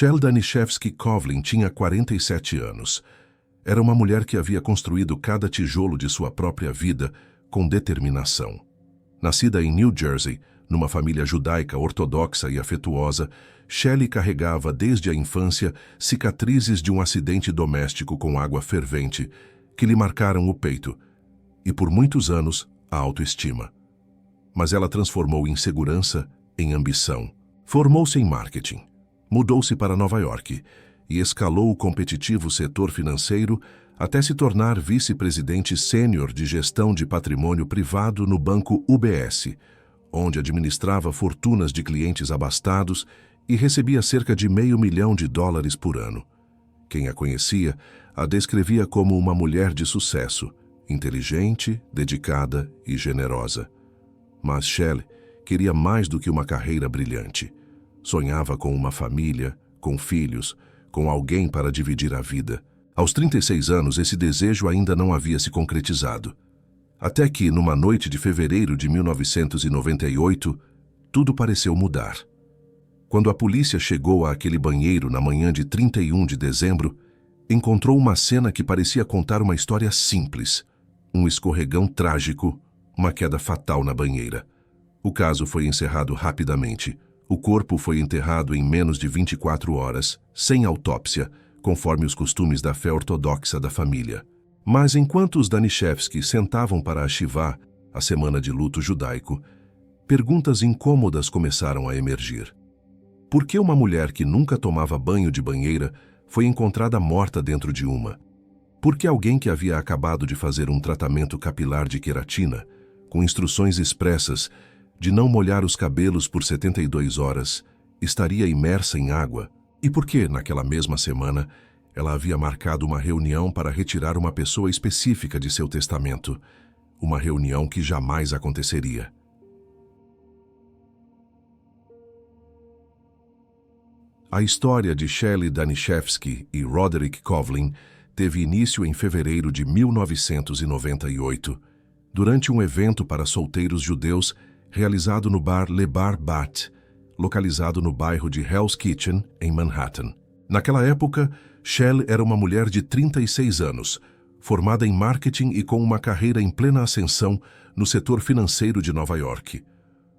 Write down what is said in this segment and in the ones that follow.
Shelley Daniszewski Coughlin tinha 47 anos. Era uma mulher que havia construído cada tijolo de sua própria vida com determinação. Nascida em New Jersey, numa família judaica ortodoxa e afetuosa, Shelley carregava desde a infância cicatrizes de um acidente doméstico com água fervente que lhe marcaram o peito e, por muitos anos, a autoestima. Mas ela transformou insegurança em ambição. Formou-se em marketing, mudou-se para Nova York e escalou o competitivo setor financeiro até se tornar vice-presidente sênior de gestão de patrimônio privado no banco UBS, onde administrava fortunas de clientes abastados e recebia cerca de $500 mil por ano. Quem a conhecia a descrevia como uma mulher de sucesso, inteligente, dedicada e generosa. Mas Shelley queria mais do que uma carreira brilhante. Sonhava com uma família, com filhos, com alguém para dividir a vida. Aos 36 anos, esse desejo ainda não havia se concretizado. Até que, numa noite de fevereiro de 1998, tudo pareceu mudar. Quando a polícia chegou àquele banheiro na manhã de 31 de dezembro, encontrou uma cena que parecia contar uma história simples. Um escorregão trágico, uma queda fatal na banheira. O caso foi encerrado rapidamente. O corpo foi enterrado em menos de 24 horas, sem autópsia, conforme os costumes da fé ortodoxa da família. Mas enquanto os Daniszewski sentavam para a Shivá, a semana de luto judaico, perguntas incômodas começaram a emergir. Por que uma mulher que nunca tomava banho de banheira foi encontrada morta dentro de uma? Por que alguém que havia acabado de fazer um tratamento capilar de queratina, com instruções expressas de não molhar os cabelos por 72 horas, estaria imersa em água? E por que, naquela mesma semana, ela havia marcado uma reunião para retirar uma pessoa específica de seu testamento? Uma reunião que jamais aconteceria. A história de Shelley Daniszewski e Roderick Coughlin teve início em fevereiro de 1998, durante um evento para solteiros judeus realizado no bar Le Bar Bat, localizado no bairro de Hell's Kitchen, em Manhattan. Naquela época, Shelley era uma mulher de 36 anos, formada em marketing e com uma carreira em plena ascensão no setor financeiro de Nova York.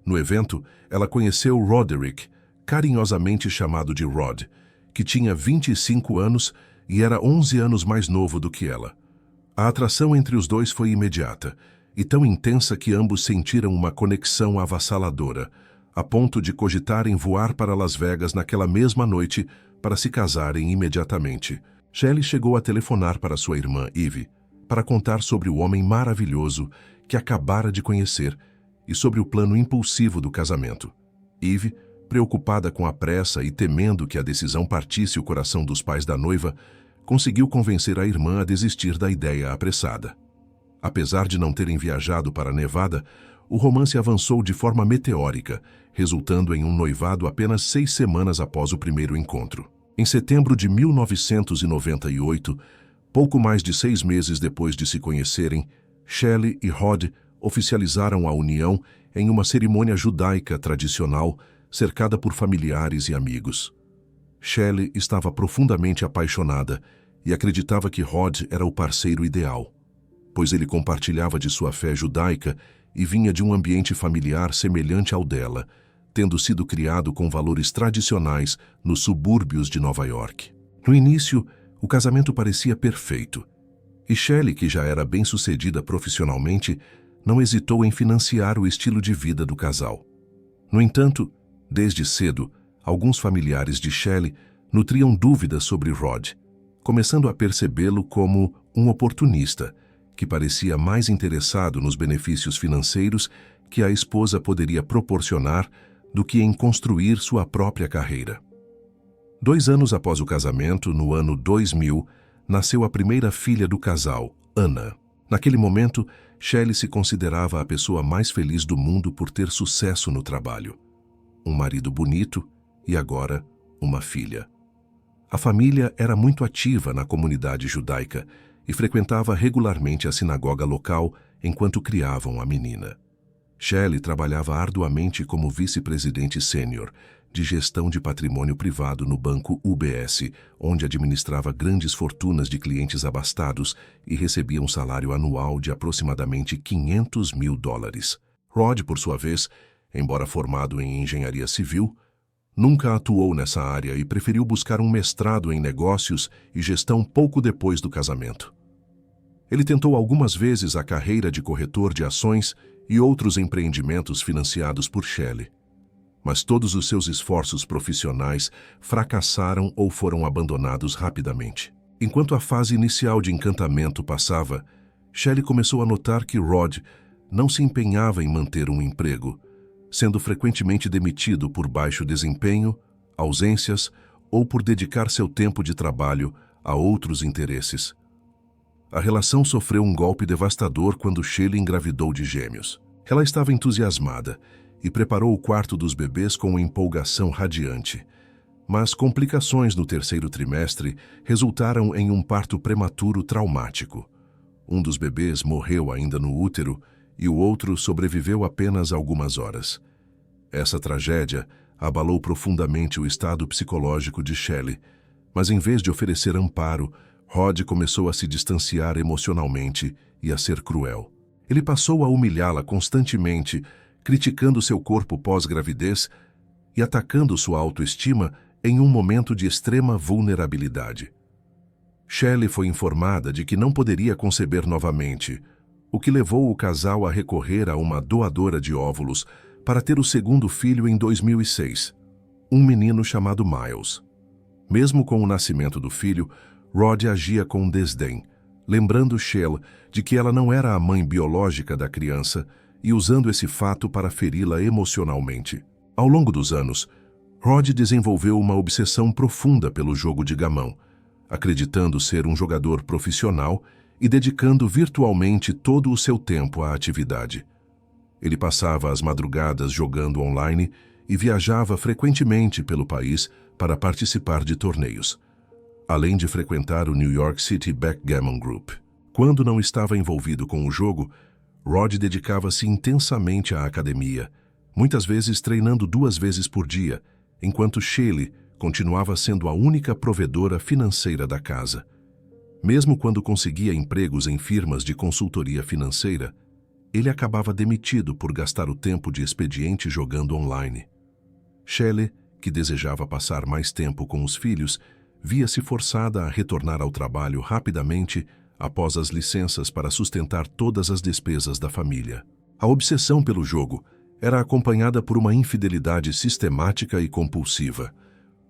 No evento, ela conheceu Roderick, carinhosamente chamado de Rod, que tinha 25 anos e era 11 anos mais novo do que ela. A atração entre os dois foi imediata, e tão intensa que ambos sentiram uma conexão avassaladora, a ponto de cogitarem voar para Las Vegas naquela mesma noite para se casarem imediatamente. Shelley chegou a telefonar para sua irmã, Eve, para contar sobre o homem maravilhoso que acabara de conhecer e sobre o plano impulsivo do casamento. Eve, preocupada com a pressa e temendo que a decisão partisse o coração dos pais da noiva, conseguiu convencer a irmã a desistir da ideia apressada. Apesar de não terem viajado para Nevada, o romance avançou de forma meteórica, resultando em um noivado apenas 6 semanas após o primeiro encontro. Em setembro de 1998, pouco mais de 6 meses depois de se conhecerem, Shelley e Rod oficializaram a união em uma cerimônia judaica tradicional, cercada por familiares e amigos. Shelley estava profundamente apaixonada e acreditava que Rod era o parceiro ideal, pois ele compartilhava de sua fé judaica e vinha de um ambiente familiar semelhante ao dela, tendo sido criado com valores tradicionais nos subúrbios de Nova York. No início, o casamento parecia perfeito, e Shelley, que já era bem-sucedida profissionalmente, não hesitou em financiar o estilo de vida do casal. No entanto, desde cedo, alguns familiares de Shelley nutriam dúvidas sobre Rod, começando a percebê-lo como um oportunista, que parecia mais interessado nos benefícios financeiros que a esposa poderia proporcionar do que em construir sua própria carreira. 2 anos após o casamento, no ano 2000, nasceu a primeira filha do casal, Anna. Naquele momento, Shelley se considerava a pessoa mais feliz do mundo por ter sucesso no trabalho. Um marido bonito e agora uma filha. A família era muito ativa na comunidade judaica e frequentava regularmente a sinagoga local enquanto criavam a menina. Shelley trabalhava arduamente como vice-presidente sênior, de gestão de patrimônio privado no banco UBS, onde administrava grandes fortunas de clientes abastados e recebia um salário anual de aproximadamente $500 mil. Rod, por sua vez, embora formado em engenharia civil, nunca atuou nessa área e preferiu buscar um mestrado em negócios e gestão pouco depois do casamento. Ele tentou algumas vezes a carreira de corretor de ações e outros empreendimentos financiados por Shelley, mas todos os seus esforços profissionais fracassaram ou foram abandonados rapidamente. Enquanto a fase inicial de encantamento passava, Shelley começou a notar que Rod não se empenhava em manter um emprego, sendo frequentemente demitido por baixo desempenho, ausências ou por dedicar seu tempo de trabalho a outros interesses. A relação sofreu um golpe devastador quando Shelley engravidou de gêmeos. Ela estava entusiasmada e preparou o quarto dos bebês com uma empolgação radiante. Mas complicações no terceiro trimestre resultaram em um parto prematuro traumático. Um dos bebês morreu ainda no útero e o outro sobreviveu apenas algumas horas. Essa tragédia abalou profundamente o estado psicológico de Shelley, mas em vez de oferecer amparo, Rod começou a se distanciar emocionalmente e a ser cruel. Ele passou a humilhá-la constantemente, criticando seu corpo pós-gravidez e atacando sua autoestima em um momento de extrema vulnerabilidade. Shelley foi informada de que não poderia conceber novamente, o que levou o casal a recorrer a uma doadora de óvulos para ter o segundo filho em 2006, um menino chamado Miles. Mesmo com o nascimento do filho, Rod agia com desdém, lembrando Shelley de que ela não era a mãe biológica da criança e usando esse fato para feri-la emocionalmente. Ao longo dos anos, Rod desenvolveu uma obsessão profunda pelo jogo de gamão, acreditando ser um jogador profissional e dedicando virtualmente todo o seu tempo à atividade. Ele passava as madrugadas jogando online e viajava frequentemente pelo país para participar de torneios, além de frequentar o New York City Backgammon Group. Quando não estava envolvido com o jogo, Rod dedicava-se intensamente à academia, muitas vezes treinando 2 vezes por dia, enquanto Shelley continuava sendo a única provedora financeira da casa. Mesmo quando conseguia empregos em firmas de consultoria financeira, ele acabava demitido por gastar o tempo de expediente jogando online. Shelley, que desejava passar mais tempo com os filhos, via-se forçada a retornar ao trabalho rapidamente após as licenças para sustentar todas as despesas da família. A obsessão pelo jogo era acompanhada por uma infidelidade sistemática e compulsiva.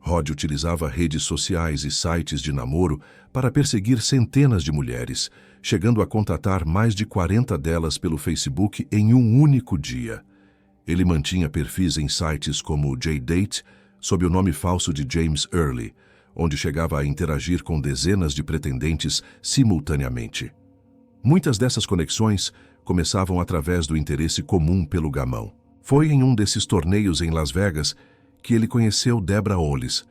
Rod utilizava redes sociais e sites de namoro para perseguir centenas de mulheres, chegando a contatar mais de 40 delas pelo Facebook em um único dia. Ele mantinha perfis em sites como JDate, sob o nome falso de James Early, onde chegava a interagir com dezenas de pretendentes simultaneamente. Muitas dessas conexões começavam através do interesse comum pelo gamão. Foi em um desses torneios em Las Vegas que ele conheceu Deborah Ollis,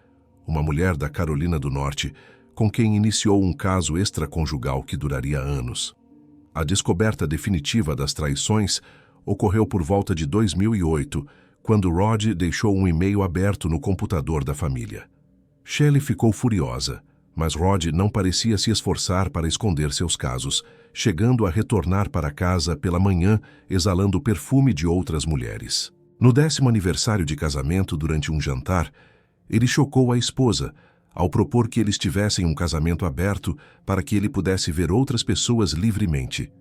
uma mulher da Carolina do Norte, com quem iniciou um caso extraconjugal que duraria anos. A descoberta definitiva das traições ocorreu por volta de 2008, quando Rod deixou um e-mail aberto no computador da família. Shelley ficou furiosa, mas Rod não parecia se esforçar para esconder seus casos, chegando a retornar para casa pela manhã exalando o perfume de outras mulheres. No 10º aniversário de casamento, durante um jantar, ele chocou a esposa ao propor que eles tivessem um casamento aberto para que ele pudesse ver outras pessoas livremente.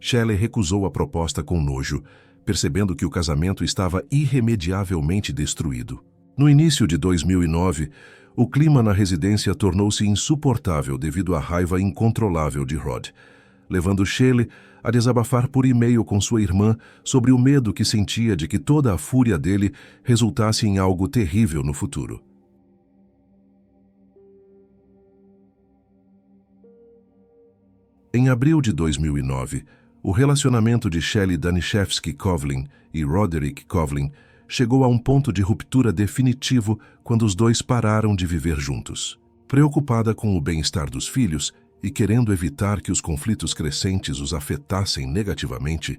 Shelley recusou a proposta com nojo, percebendo que o casamento estava irremediavelmente destruído. No início de 2009, o clima na residência tornou-se insuportável devido à raiva incontrolável de Rod, levando Shelley a desabafar por e-mail com sua irmã sobre o medo que sentia de que toda a fúria dele resultasse em algo terrível no futuro. Em abril de 2009, o relacionamento de Shelley Daniszewski Coughlin e Roderick Coughlin chegou a um ponto de ruptura definitivo quando os dois pararam de viver juntos. Preocupada com o bem-estar dos filhos e querendo evitar que os conflitos crescentes os afetassem negativamente,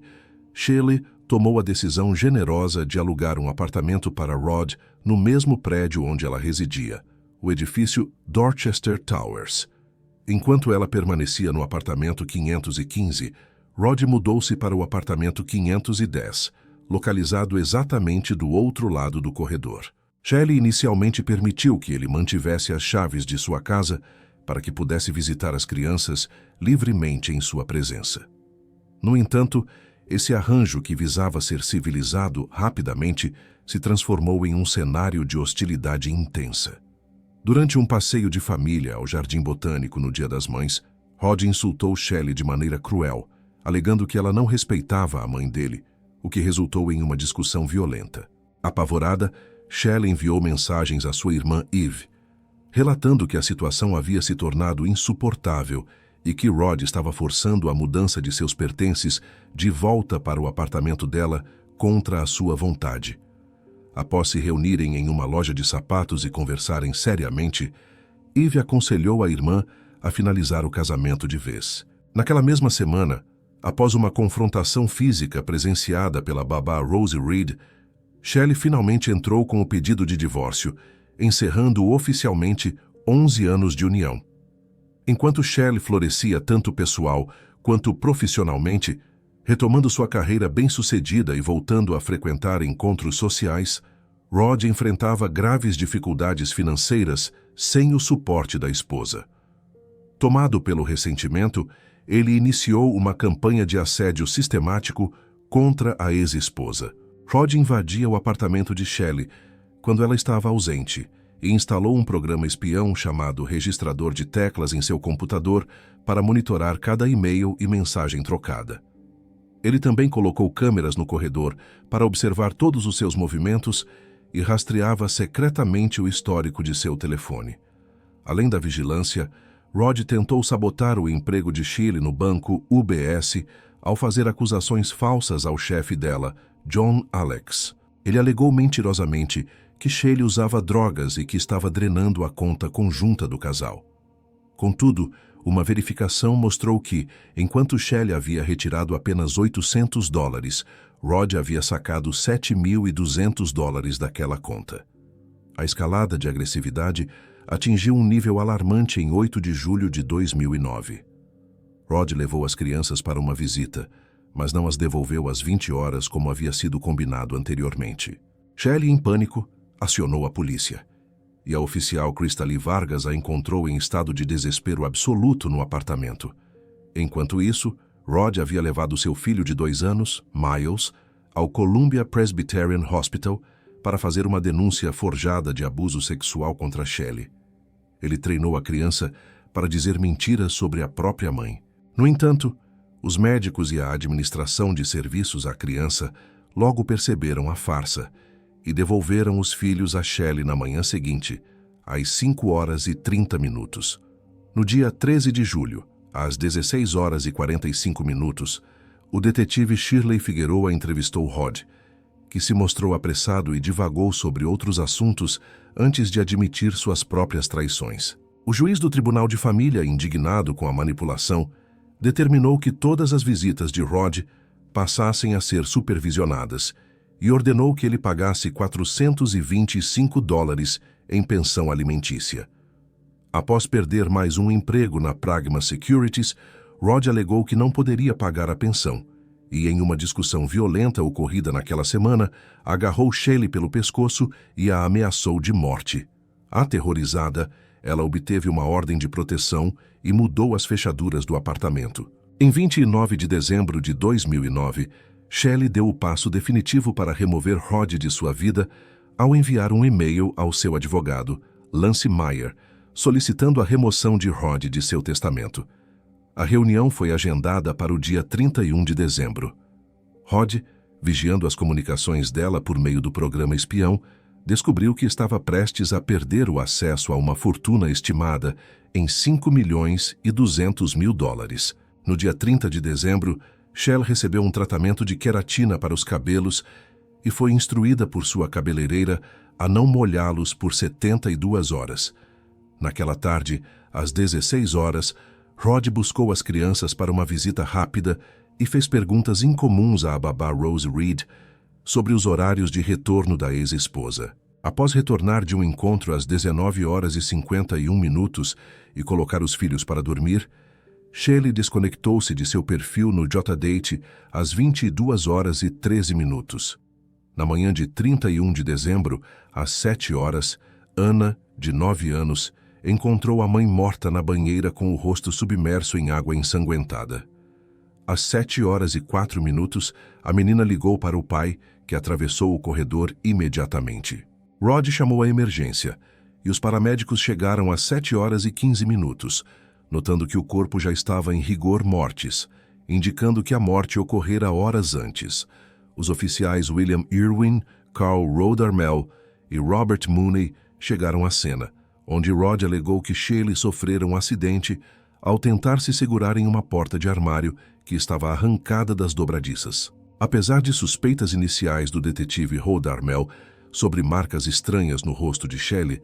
Shelley tomou a decisão generosa de alugar um apartamento para Rod no mesmo prédio onde ela residia, o edifício Dorchester Towers. Enquanto ela permanecia no apartamento 515, Rod mudou-se para o apartamento 510, localizado exatamente do outro lado do corredor. Shelley inicialmente permitiu que ele mantivesse as chaves de sua casa para que pudesse visitar as crianças livremente em sua presença. No entanto, esse arranjo que visava ser civilizado rapidamente se transformou em um cenário de hostilidade intensa. Durante um passeio de família ao Jardim Botânico no Dia das Mães, Rod insultou Shelley de maneira cruel, alegando que ela não respeitava a mãe dele, o que resultou em uma discussão violenta. Apavorada, Shelley enviou mensagens à sua irmã Eve, relatando que a situação havia se tornado insuportável e que Rod estava forçando a mudança de seus pertences de volta para o apartamento dela contra a sua vontade. Após se reunirem em uma loja de sapatos e conversarem seriamente, Eve aconselhou a irmã a finalizar o casamento de vez. Naquela mesma semana, após uma confrontação física presenciada pela babá Rosie Reed, Shelley finalmente entrou com o pedido de divórcio, encerrando oficialmente 11 anos de união. Enquanto Shelley florescia tanto pessoal quanto profissionalmente, retomando sua carreira bem-sucedida e voltando a frequentar encontros sociais, Rod enfrentava graves dificuldades financeiras sem o suporte da esposa. Tomado pelo ressentimento, ele iniciou uma campanha de assédio sistemático contra a ex-esposa. Rod invadia o apartamento de Shelley quando ela estava ausente e instalou um programa espião chamado registrador de teclas em seu computador para monitorar cada e-mail e mensagem trocada. Ele também colocou câmeras no corredor para observar todos os seus movimentos e rastreava secretamente o histórico de seu telefone. Além da vigilância, Rod tentou sabotar o emprego de Shelley no banco UBS ao fazer acusações falsas ao chefe dela, John Alex. Ele alegou mentirosamente que Shelley usava drogas e que estava drenando a conta conjunta do casal. Contudo, uma verificação mostrou que, enquanto Shelley havia retirado apenas $800, Rod havia sacado $7.200 daquela conta. A escalada de agressividade atingiu um nível alarmante em 8 de julho de 2009. Rod levou as crianças para uma visita, mas não as devolveu às 20 horas como havia sido combinado anteriormente. Shelley, em pânico, acionou a polícia, e a oficial Crystal Vargas a encontrou em estado de desespero absoluto no apartamento. Enquanto isso, Rod havia levado seu filho de 2 anos, Miles, ao Columbia Presbyterian Hospital para fazer uma denúncia forjada de abuso sexual contra Shelley. Ele treinou a criança para dizer mentiras sobre a própria mãe. No entanto, os médicos e a administração de serviços à criança logo perceberam a farsa e devolveram os filhos a Shelley na manhã seguinte, às 5h30. No dia 13 de julho, às 16h45, o detetive Shirley Figueroa entrevistou Rod, que se mostrou apressado e divagou sobre outros assuntos antes de admitir suas próprias traições. O juiz do Tribunal de Família, indignado com a manipulação, determinou que todas as visitas de Rod passassem a ser supervisionadas e ordenou que ele pagasse $425 em pensão alimentícia. Após perder mais um emprego na Pragma Securities, Rod alegou que não poderia pagar a pensão e, em uma discussão violenta ocorrida naquela semana, agarrou Shelley pelo pescoço e a ameaçou de morte. Aterrorizada, ela obteve uma ordem de proteção e mudou as fechaduras do apartamento. Em 29 de dezembro de 2009, Shelley deu o passo definitivo para remover Rod de sua vida ao enviar um e-mail ao seu advogado, Lance Meyer, solicitando a remoção de Rod de seu testamento. A reunião foi agendada para o dia 31 de dezembro. Rod, vigiando as comunicações dela por meio do programa espião, descobriu que estava prestes a perder o acesso a uma fortuna estimada em $5.200.000. No dia 30 de dezembro, Shelley recebeu um tratamento de queratina para os cabelos e foi instruída por sua cabeleireira a não molhá-los por 72 horas. Naquela tarde, às 16 horas, Rod buscou as crianças para uma visita rápida e fez perguntas incomuns à babá Rosie Reed sobre os horários de retorno da ex-esposa. Após retornar de um encontro às 19h51 e colocar os filhos para dormir, Shelley desconectou-se de seu perfil no JDate às 22h13. Na manhã de 31 de dezembro, às 7h, Anna, de 9 anos, encontrou a mãe morta na banheira com o rosto submerso em água ensanguentada. Às 7h04, a menina ligou para o pai, que atravessou o corredor imediatamente. Rod chamou a emergência, e os paramédicos chegaram às 7h15, notando que o corpo já estava em rigor mortis, indicando que a morte ocorrera horas antes. Os oficiais William Irwin, Carl Rodarmel e Robert Mooney chegaram à cena, onde Rod alegou que Shelley sofrera um acidente ao tentar se segurar em uma porta de armário que estava arrancada das dobradiças. Apesar de suspeitas iniciais do detetive Rodarmel sobre marcas estranhas no rosto de Shelley,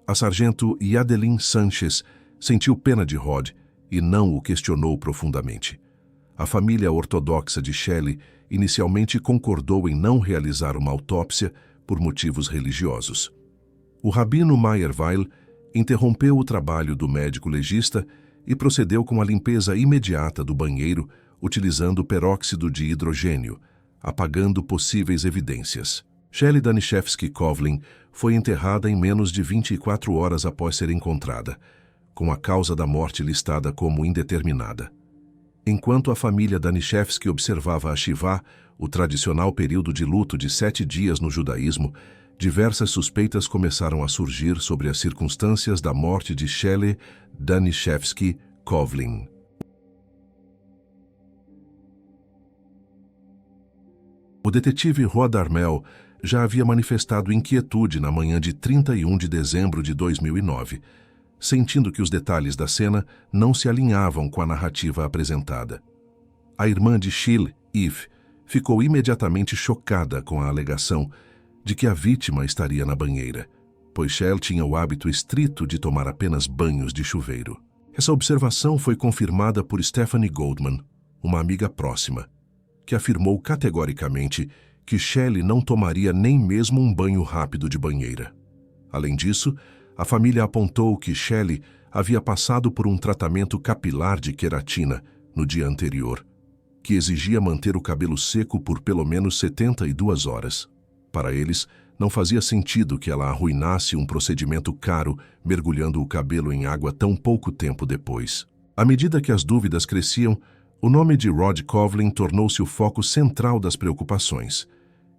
a sargento Yadeline Sanchez sentiu pena de Rod e não o questionou profundamente. A família ortodoxa de Shelley inicialmente concordou em não realizar uma autópsia por motivos religiosos. O rabino Meyerweil interrompeu o trabalho do médico legista e procedeu com a limpeza imediata do banheiro utilizando peróxido de hidrogênio, apagando possíveis evidências. Shelley Daniszewski Coughlin foi enterrada em menos de 24 horas após ser encontrada, com a causa da morte listada como indeterminada. Enquanto a família Daniszewski observava a Shivá, o tradicional período de luto de 7 dias no judaísmo, diversas suspeitas começaram a surgir sobre as circunstâncias da morte de Shelley Daniszewski Coughlin. O detetive Rodarmel já havia manifestado inquietude na manhã de 31 de dezembro de 2009, sentindo que os detalhes da cena não se alinhavam com a narrativa apresentada. A irmã de Shelley, Eve, ficou imediatamente chocada com a alegação de que a vítima estaria na banheira, pois Shelley tinha o hábito estrito de tomar apenas banhos de chuveiro. Essa observação foi confirmada por Stephanie Goldman, uma amiga próxima, que afirmou categoricamente que Shelley não tomaria nem mesmo um banho rápido de banheira. Além disso, a família apontou que Shelley havia passado por um tratamento capilar de queratina no dia anterior, que exigia manter o cabelo seco por pelo menos 72 horas. Para eles, não fazia sentido que ela arruinasse um procedimento caro mergulhando o cabelo em água tão pouco tempo depois. À medida que as dúvidas cresciam, o nome de Rod Coughlin tornou-se o foco central das preocupações.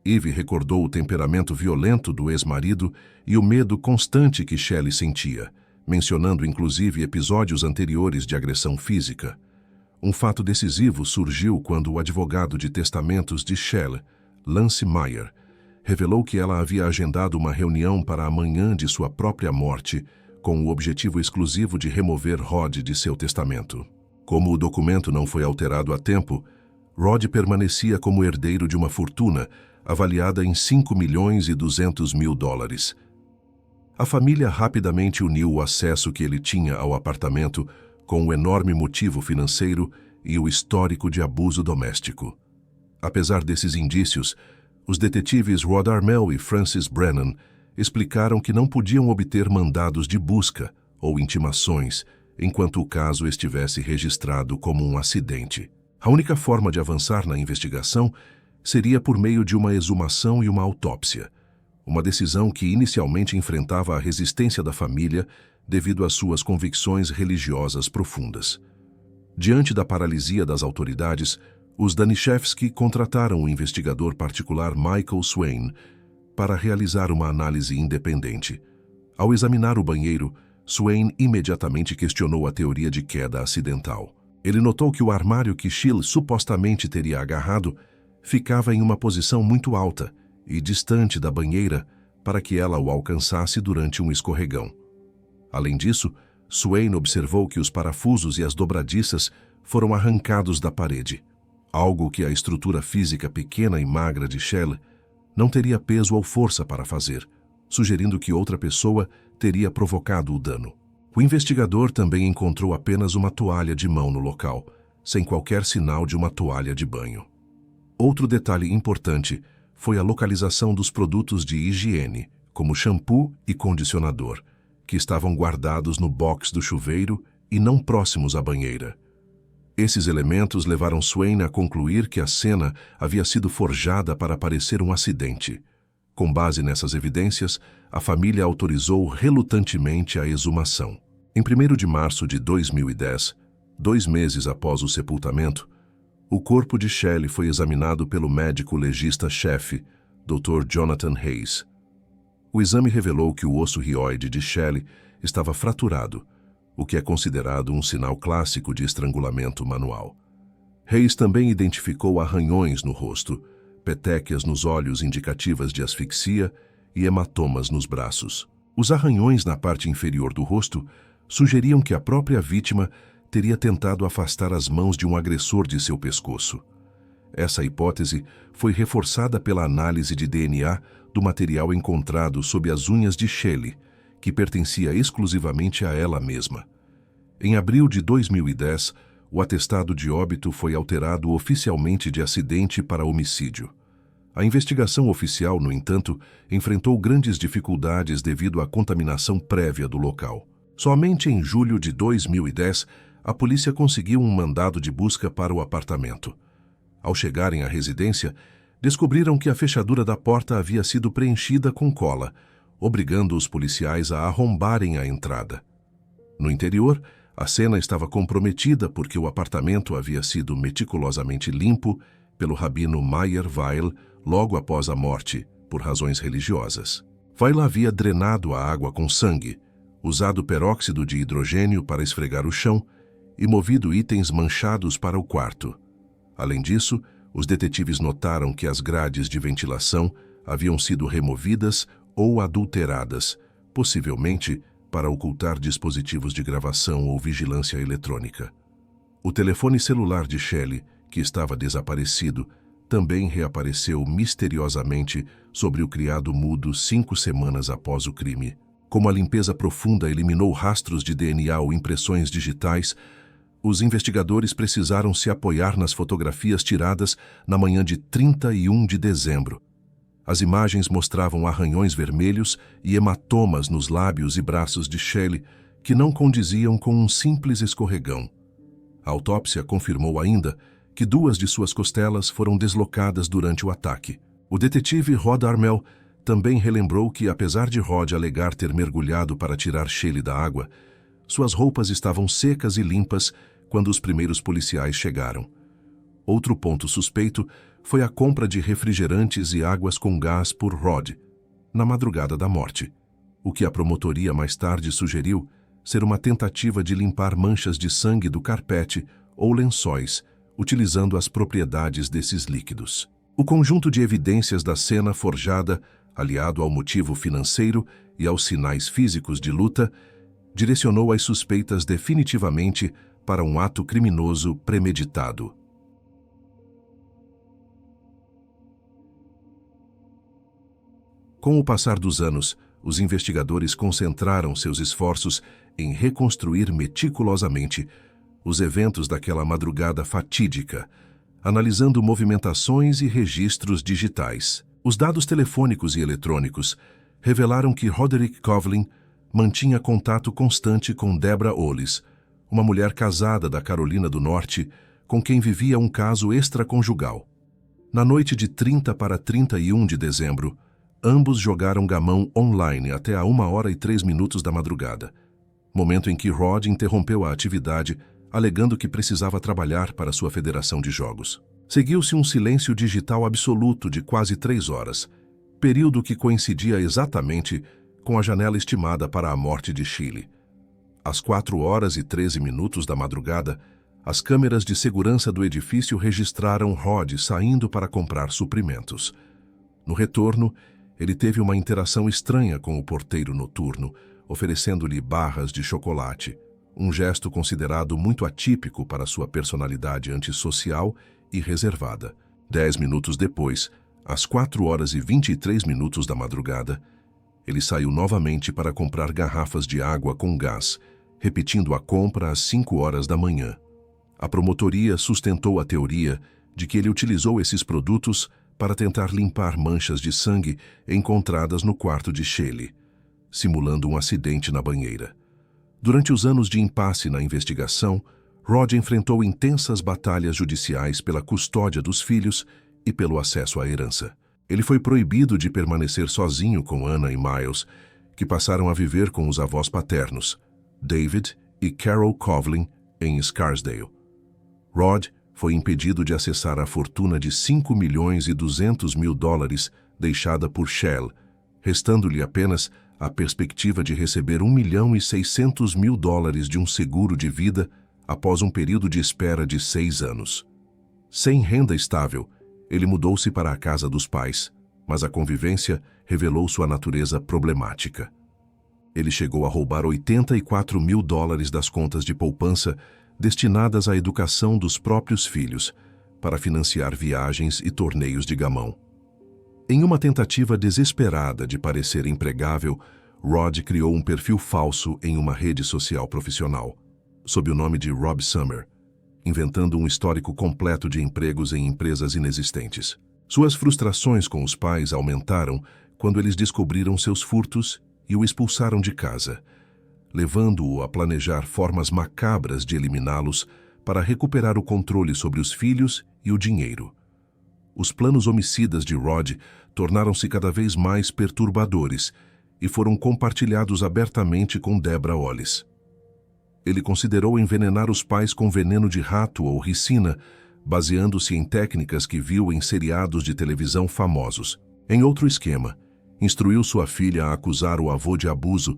Eve recordou o temperamento violento do ex-marido e o medo constante que Shelley sentia, mencionando inclusive episódios anteriores de agressão física. Um fato decisivo surgiu quando o advogado de testamentos de Shelley, Lance Meyer, revelou que ela havia agendado uma reunião para a manhã de sua própria morte, com o objetivo exclusivo de remover Rod de seu testamento. Como o documento não foi alterado a tempo, Rod permanecia como herdeiro de uma fortuna avaliada em $5.200.000. A família rapidamente uniu o acesso que ele tinha ao apartamento com o enorme motivo financeiro e o histórico de abuso doméstico. Apesar desses indícios, os detetives Rodarmel e Francis Brennan explicaram que não podiam obter mandados de busca ou intimações enquanto o caso estivesse registrado como um acidente. A única forma de avançar na investigação seria por meio de uma exumação e uma autópsia, uma decisão que inicialmente enfrentava a resistência da família devido às suas convicções religiosas profundas. Diante da paralisia das autoridades, os Daniszewski contrataram o investigador particular Michael Swain para realizar uma análise independente. Ao examinar o banheiro, Swain imediatamente questionou a teoria de queda acidental. Ele notou que o armário que Shelley supostamente teria agarrado ficava em uma posição muito alta e distante da banheira para que ela o alcançasse durante um escorregão. Além disso, Swain observou que os parafusos e as dobradiças foram arrancados da parede, algo que a estrutura física pequena e magra de Shelley não teria peso ou força para fazer, sugerindo que outra pessoa teria provocado o dano. O investigador também encontrou apenas uma toalha de mão no local, sem qualquer sinal de uma toalha de banho. Outro detalhe importante foi a localização dos produtos de higiene, como shampoo e condicionador, que estavam guardados no box do chuveiro e não próximos à banheira. Esses elementos levaram Swain a concluir que a cena havia sido forjada para parecer um acidente. Com base nessas evidências, a família autorizou relutantemente a exumação. Em 1º de março de 2010, 2 meses após o sepultamento, o corpo de Shelley foi examinado pelo médico legista-chefe, Dr. Jonathan Hayes. O exame revelou que o osso ríoide de Shelley estava fraturado, o que é considerado um sinal clássico de estrangulamento manual. Hayes também identificou arranhões no rosto, petequias nos olhos indicativas de asfixia e hematomas nos braços. Os arranhões na parte inferior do rosto sugeriam que a própria vítima teria tentado afastar as mãos de um agressor de seu pescoço. Essa hipótese foi reforçada pela análise de DNA do material encontrado sob as unhas de Shelley, que pertencia exclusivamente a ela mesma. Em abril de 2010, o atestado de óbito foi alterado oficialmente de acidente para homicídio. A investigação oficial, no entanto, enfrentou grandes dificuldades devido à contaminação prévia do local. Somente em julho de 2010, a polícia conseguiu um mandado de busca para o apartamento. Ao chegarem à residência, descobriram que a fechadura da porta havia sido preenchida com cola, obrigando os policiais a arrombarem a entrada. No interior, a cena estava comprometida porque o apartamento havia sido meticulosamente limpo pelo rabino Meyer Weil logo após a morte, por razões religiosas. Weil havia drenado a água com sangue, usado peróxido de hidrogênio para esfregar o chão e movido itens manchados para o quarto. Além disso, os detetives notaram que as grades de ventilação haviam sido removidas ou adulteradas, possivelmente para ocultar dispositivos de gravação ou vigilância eletrônica. O telefone celular de Shelley, que estava desaparecido, também reapareceu misteriosamente sobre o criado mudo 5 semanas após o crime. Como a limpeza profunda eliminou rastros de DNA ou impressões digitais, os investigadores precisaram se apoiar nas fotografias tiradas na manhã de 31 de dezembro. As imagens mostravam arranhões vermelhos e hematomas nos lábios e braços de Shelley que não condiziam com um simples escorregão. A autópsia confirmou ainda que 2 de suas costelas foram deslocadas durante o ataque. O detetive Rod Armel também relembrou que, apesar de Rod alegar ter mergulhado para tirar Shelley da água, suas roupas estavam secas e limpas quando os primeiros policiais chegaram. Outro ponto suspeito foi a compra de refrigerantes e águas com gás por Rod, na madrugada da morte, o que a promotoria mais tarde sugeriu ser uma tentativa de limpar manchas de sangue do carpete ou lençóis, utilizando as propriedades desses líquidos. O conjunto de evidências da cena forjada, aliado ao motivo financeiro e aos sinais físicos de luta, direcionou as suspeitas definitivamente para um ato criminoso premeditado. Com o passar dos anos, os investigadores concentraram seus esforços em reconstruir meticulosamente os eventos daquela madrugada fatídica, analisando movimentações e registros digitais. Os dados telefônicos e eletrônicos revelaram que Roderick Coughlin mantinha contato constante com Deborah Ollis, uma mulher casada da Carolina do Norte, com quem vivia um caso extraconjugal. Na noite de 30 para 31 de dezembro, ambos jogaram gamão online até a 1h03 da madrugada, momento em que Rod interrompeu a atividade, alegando que precisava trabalhar para sua federação de jogos. Seguiu-se um silêncio digital absoluto de quase 3 horas, período que coincidia exatamente com a janela estimada para a morte de Shelley. Às 4h13 da madrugada, as câmeras de segurança do edifício registraram Rod saindo para comprar suprimentos. No retorno, ele teve uma interação estranha com o porteiro noturno, oferecendo-lhe barras de chocolate, um gesto considerado muito atípico para sua personalidade antissocial e reservada. 10 minutos depois, às 4h23 da madrugada, ele saiu novamente para comprar garrafas de água com gás, repetindo a compra às 5h da manhã. A promotoria sustentou a teoria de que ele utilizou esses produtos para tentar limpar manchas de sangue encontradas no quarto de Shelley, simulando um acidente na banheira. Durante os anos de impasse na investigação, Rod enfrentou intensas batalhas judiciais pela custódia dos filhos e pelo acesso à herança. Ele foi proibido de permanecer sozinho com Anna e Miles, que passaram a viver com os avós paternos, David e Carol Coughlin, em Scarsdale. Rod foi impedido de acessar a fortuna de $5.200.000 deixada por Shell, restando-lhe apenas a perspectiva de receber $1.600.000 de um seguro de vida após um período de espera de 6 anos. Sem renda estável, ele mudou-se para a casa dos pais, mas a convivência revelou sua natureza problemática. Ele chegou a roubar $84.000 das contas de poupança destinadas à educação dos próprios filhos, para financiar viagens e torneios de gamão. Em uma tentativa desesperada de parecer empregável, Rod criou um perfil falso em uma rede social profissional, sob o nome de Rob Summer, inventando um histórico completo de empregos em empresas inexistentes. Suas frustrações com os pais aumentaram quando eles descobriram seus furtos e o expulsaram de casa, levando-o a planejar formas macabras de eliminá-los para recuperar o controle sobre os filhos e o dinheiro. Os planos homicidas de Rod tornaram-se cada vez mais perturbadores e foram compartilhados abertamente com Deborah Hollis. Ele considerou envenenar os pais com veneno de rato ou ricina, baseando-se em técnicas que viu em seriados de televisão famosos. Em outro esquema, instruiu sua filha a acusar o avô de abuso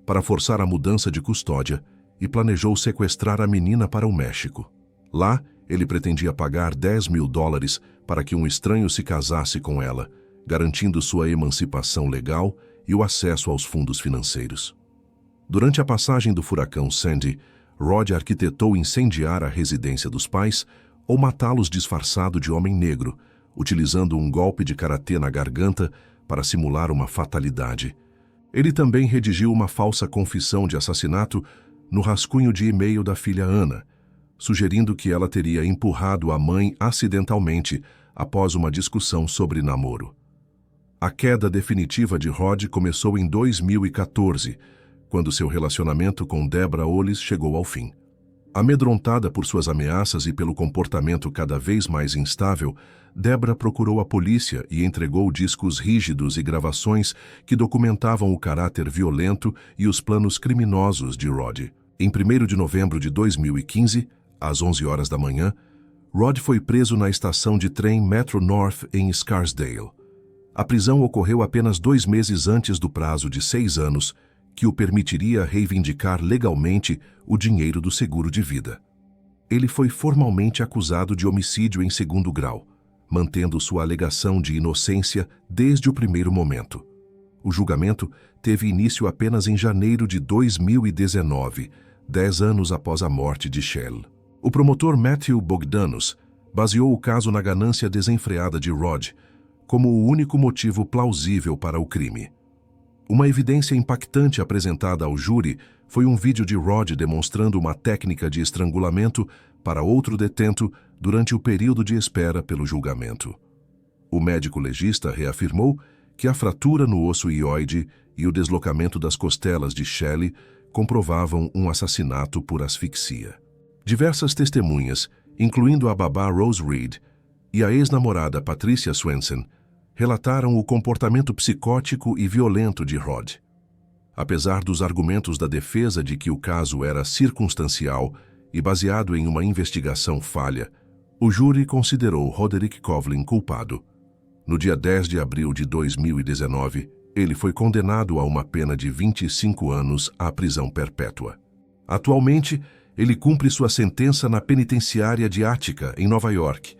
para forçar a mudança de custódia e planejou sequestrar a menina para o México. Lá, ele pretendia pagar $10.000 para que um estranho se casasse com ela, garantindo sua emancipação legal e o acesso aos fundos financeiros. Durante a passagem do furacão Sandy, Rod arquitetou incendiar a residência dos pais ou matá-los disfarçado de homem negro, utilizando um golpe de karatê na garganta para simular uma fatalidade. Ele também redigiu uma falsa confissão de assassinato no rascunho de e-mail da filha Anna, sugerindo que ela teria empurrado a mãe acidentalmente após uma discussão sobre namoro. A queda definitiva de Rod começou em 2014, quando seu relacionamento com Deborah Hollis chegou ao fim. Amedrontada por suas ameaças e pelo comportamento cada vez mais instável, Deborah procurou a polícia e entregou discos rígidos e gravações que documentavam o caráter violento e os planos criminosos de Rod. Em 1º de novembro de 2015, às 11 horas da manhã, Rod foi preso na estação de trem Metro North em Scarsdale. A prisão ocorreu apenas 2 meses antes do prazo de 6 anos, que o permitiria reivindicar legalmente o dinheiro do seguro de vida. Ele foi formalmente acusado de homicídio em 2º grau, mantendo sua alegação de inocência desde o primeiro momento. O julgamento teve início apenas em janeiro de 2019, 10 anos após a morte de Shell. O promotor Matthew Bogdanos baseou o caso na ganância desenfreada de Rod como o único motivo plausível para o crime. Uma evidência impactante apresentada ao júri foi um vídeo de Rod demonstrando uma técnica de estrangulamento para outro detento durante o período de espera pelo julgamento. O médico legista reafirmou que a fratura no osso hioide e o deslocamento das costelas de Shelley comprovavam um assassinato por asfixia. Diversas testemunhas, incluindo a babá Rose Reed e a ex-namorada Patricia Swenson, relataram o comportamento psicótico e violento de Rod. Apesar dos argumentos da defesa de que o caso era circunstancial e baseado em uma investigação falha, o júri considerou Roderick Coughlin culpado. No dia 10 de abril de 2019, ele foi condenado a uma pena de 25 anos à prisão perpétua. Atualmente, ele cumpre sua sentença na penitenciária de Attica, em Nova York,